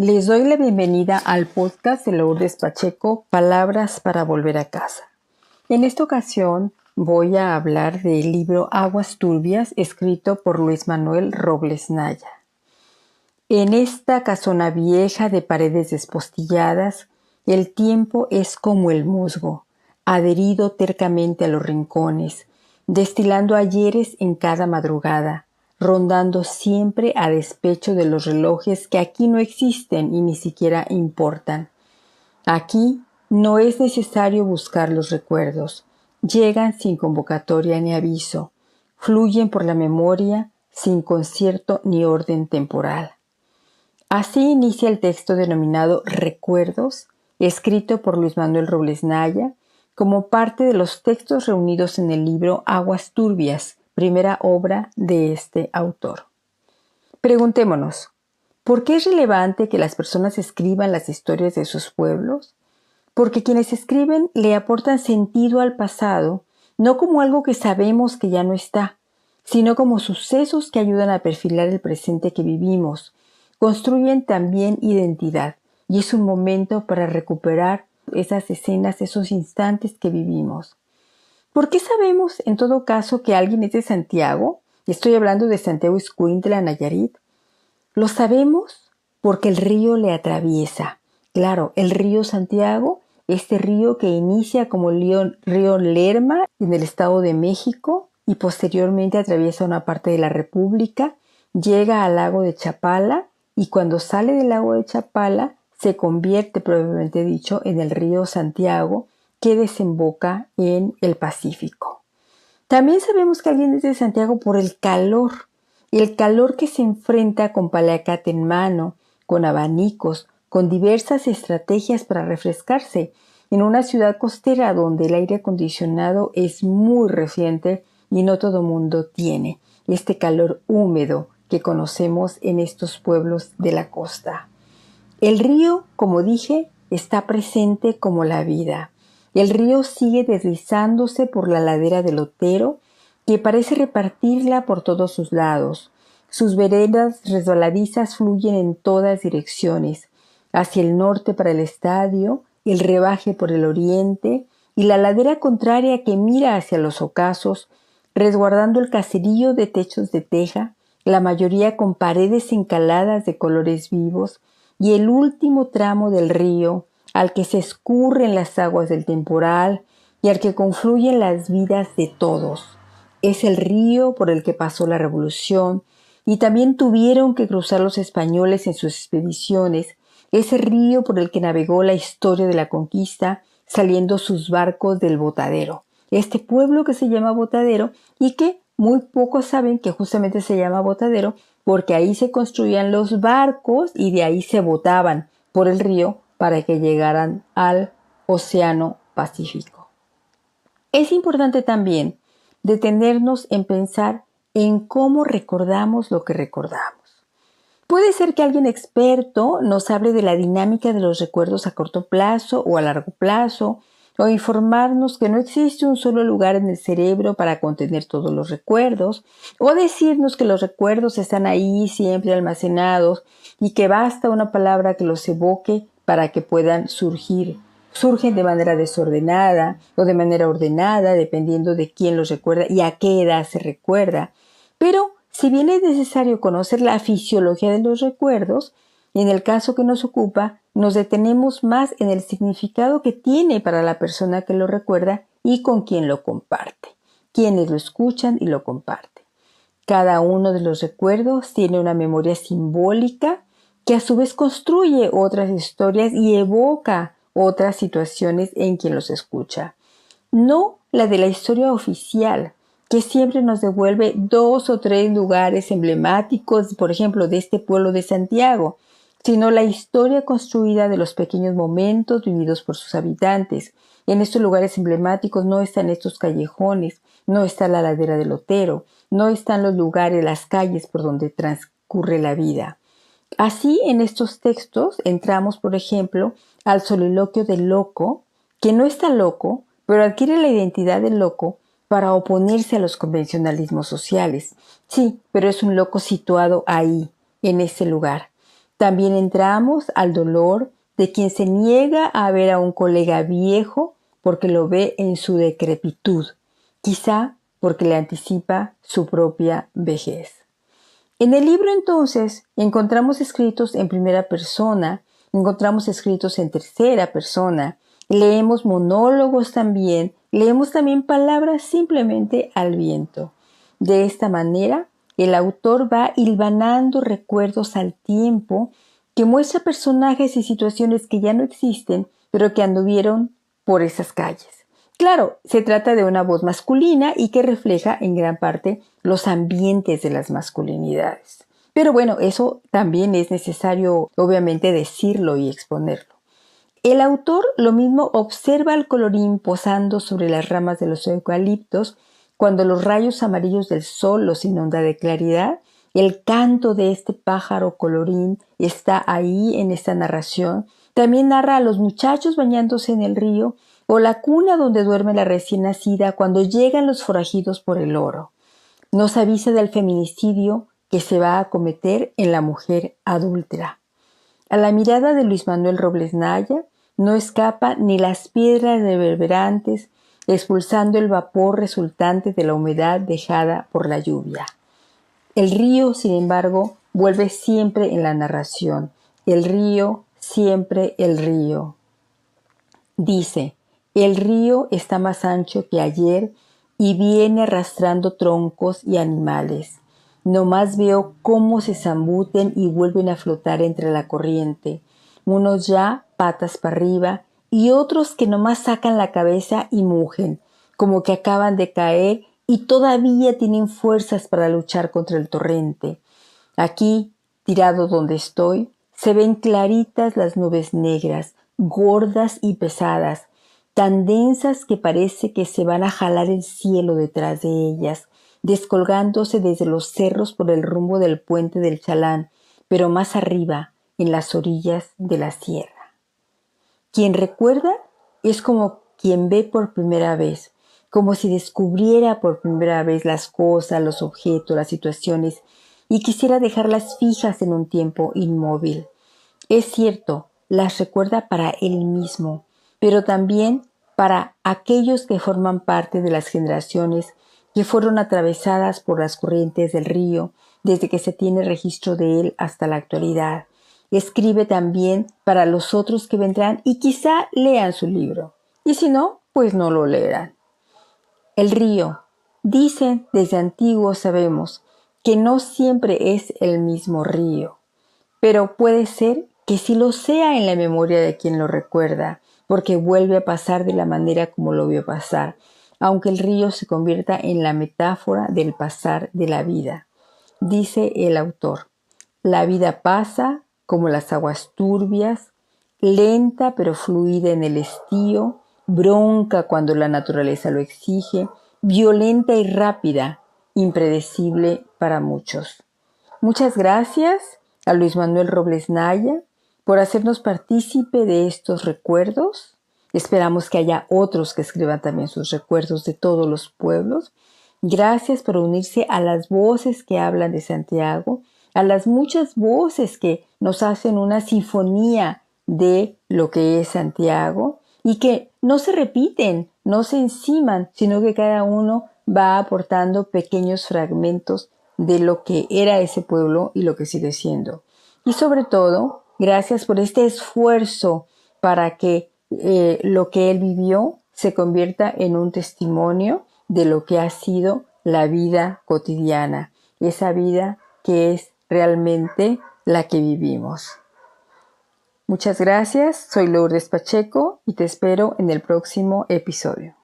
Les doy la bienvenida al podcast de Lourdes Pacheco, Palabras para volver a casa. En esta ocasión voy a hablar del libro Aguas Turbias, escrito por Luis Manuel Robles Naya. En esta casona vieja de paredes despostilladas, el tiempo es como el musgo, adherido tercamente a los rincones, destilando ayeres en cada madrugada, rondando siempre a despecho de los relojes que aquí no existen y ni siquiera importan. Aquí no es necesario buscar los recuerdos, llegan sin convocatoria ni aviso, fluyen por la memoria sin concierto ni orden temporal. Así inicia el texto denominado Recuerdos, escrito por Luis Manuel Robles Naya, como parte de los textos reunidos en el libro Aguas Turbias, primera obra de este autor. Preguntémonos, ¿por qué es relevante que las personas escriban las historias de sus pueblos? Porque quienes escriben le aportan sentido al pasado, no como algo que sabemos que ya no está, sino como sucesos que ayudan a perfilar el presente que vivimos. Construyen también identidad y es un momento para recuperar esas escenas, esos instantes que vivimos. ¿Por qué sabemos, en todo caso, que alguien es de Santiago? Estoy hablando de Santiago Ixcuintla, Nayarit. Lo sabemos porque el río le atraviesa. Claro, el río Santiago, este río que inicia como el río Lerma en el Estado de México y posteriormente atraviesa una parte de la República, llega al lago de Chapala y cuando sale del lago de Chapala se convierte, propiamente dicho, en el río Santiago, que desemboca en el Pacífico. También sabemos que alguien es de Santiago por el calor que se enfrenta con paliacate en mano, con abanicos, con diversas estrategias para refrescarse, en una ciudad costera donde el aire acondicionado es muy reciente y no todo mundo tiene este calor húmedo que conocemos en estos pueblos de la costa. El río, como dije, está presente como la vida. El río sigue deslizándose por la ladera del Otero, que parece repartirla por todos sus lados. Sus veredas resbaladizas fluyen en todas direcciones, hacia el norte para el estadio, el rebaje por el oriente y la ladera contraria que mira hacia los ocasos, resguardando el caserío de techos de teja, la mayoría con paredes encaladas de colores vivos, y el último tramo del río, al que se escurren las aguas del temporal y al que confluyen las vidas de todos. Es el río por el que pasó la revolución y también tuvieron que cruzar los españoles en sus expediciones. Es el río por el que navegó la historia de la conquista, saliendo sus barcos del Botadero. Este pueblo que se llama Botadero y que muy pocos saben que justamente se llama Botadero porque ahí se construían los barcos y de ahí se botaban por el río para que llegaran al Océano Pacífico. Es importante también detenernos en pensar en cómo recordamos lo que recordamos. Puede ser que alguien experto nos hable de la dinámica de los recuerdos a corto plazo o a largo plazo, o informarnos que no existe un solo lugar en el cerebro para contener todos los recuerdos, o decirnos que los recuerdos están ahí siempre almacenados y que basta una palabra que los evoque para que puedan surgir. Surgen de manera desordenada o de manera ordenada, dependiendo de quién los recuerda y a qué edad se recuerda. Pero si bien es necesario conocer la fisiología de los recuerdos, en el caso que nos ocupa, nos detenemos más en el significado que tiene para la persona que lo recuerda y con quien lo comparte, quienes lo escuchan y lo comparten. Cada uno de los recuerdos tiene una memoria simbólica que a su vez construye otras historias y evoca otras situaciones en quien los escucha. No la de la historia oficial, que siempre nos devuelve 2 o 3 lugares emblemáticos, por ejemplo, de este pueblo de Santiago, sino la historia construida de los pequeños momentos vividos por sus habitantes. En estos lugares emblemáticos no están estos callejones, no está la ladera del Otero, no están los lugares, las calles por donde transcurre la vida. Así, en estos textos entramos, por ejemplo, al soliloquio del loco, que no está loco, pero adquiere la identidad del loco para oponerse a los convencionalismos sociales. Sí, pero es un loco situado ahí, en ese lugar. También entramos al dolor de quien se niega a ver a un colega viejo porque lo ve en su decrepitud, quizá porque le anticipa su propia vejez. En el libro entonces encontramos escritos en primera persona, encontramos escritos en tercera persona, leemos monólogos también, leemos también palabras simplemente al viento. De esta manera, el autor va hilvanando recuerdos al tiempo que muestra personajes y situaciones que ya no existen, pero que anduvieron por esas calles. Claro, se trata de una voz masculina y que refleja en gran parte los ambientes de las masculinidades. Pero bueno, eso también es necesario, obviamente, decirlo y exponerlo. El autor lo mismo observa al colorín posando sobre las ramas de los eucaliptos cuando los rayos amarillos del sol los inunda de claridad. El canto de este pájaro colorín está ahí en esta narración. También narra a los muchachos bañándose en el río o la cuna donde duerme la recién nacida cuando llegan los forajidos por el oro. Nos avisa del feminicidio que se va a cometer en la mujer adúltera. A la mirada de Luis Manuel Robles Naya no escapa ni las piedras reverberantes expulsando el vapor resultante de la humedad dejada por la lluvia. El río, sin embargo, vuelve siempre en la narración. El río, siempre el río. Dice: el río está más ancho que ayer y viene arrastrando troncos y animales. Nomás veo cómo se zambuten y vuelven a flotar entre la corriente. Unos ya patas para arriba y otros que nomás sacan la cabeza y mugen, como que acaban de caer y todavía tienen fuerzas para luchar contra el torrente. Aquí, tirado donde estoy, se ven claritas las nubes negras, gordas y pesadas, tan densas que parece que se van a jalar el cielo detrás de ellas, descolgándose desde los cerros por el rumbo del puente del Chalán, pero más arriba, en las orillas de la sierra. Quien recuerda es como quien ve por primera vez, como si descubriera por primera vez las cosas, los objetos, las situaciones, y quisiera dejarlas fijas en un tiempo inmóvil. Es cierto, las recuerda para él mismo, pero también para aquellos que forman parte de las generaciones que fueron atravesadas por las corrientes del río desde que se tiene registro de él hasta la actualidad. Escribe también para los otros que vendrán y quizá lean su libro, y si no, pues no lo leerán. El río. Dicen, desde antiguo sabemos, que no siempre es el mismo río, pero puede ser que sí lo sea en la memoria de quien lo recuerda, porque vuelve a pasar de la manera como lo vio pasar, aunque el río se convierta en la metáfora del pasar de la vida. Dice el autor: la vida pasa como las aguas turbias, lenta pero fluida en el estío, bronca cuando la naturaleza lo exige, violenta y rápida, impredecible para muchos. Muchas gracias a Luis Manuel Robles Naya por hacernos partícipe de estos recuerdos. Esperamos que haya otros que escriban también sus recuerdos de todos los pueblos. Gracias por unirse a las voces que hablan de Santiago, a las muchas voces que nos hacen una sinfonía de lo que es Santiago y que no se repiten, no se enciman, sino que cada uno va aportando pequeños fragmentos de lo que era ese pueblo y lo que sigue siendo. Y sobre todo, gracias por este esfuerzo para que lo que él vivió se convierta en un testimonio de lo que ha sido la vida cotidiana, esa vida que es realmente la que vivimos. Muchas gracias, soy Lourdes Pacheco y te espero en el próximo episodio.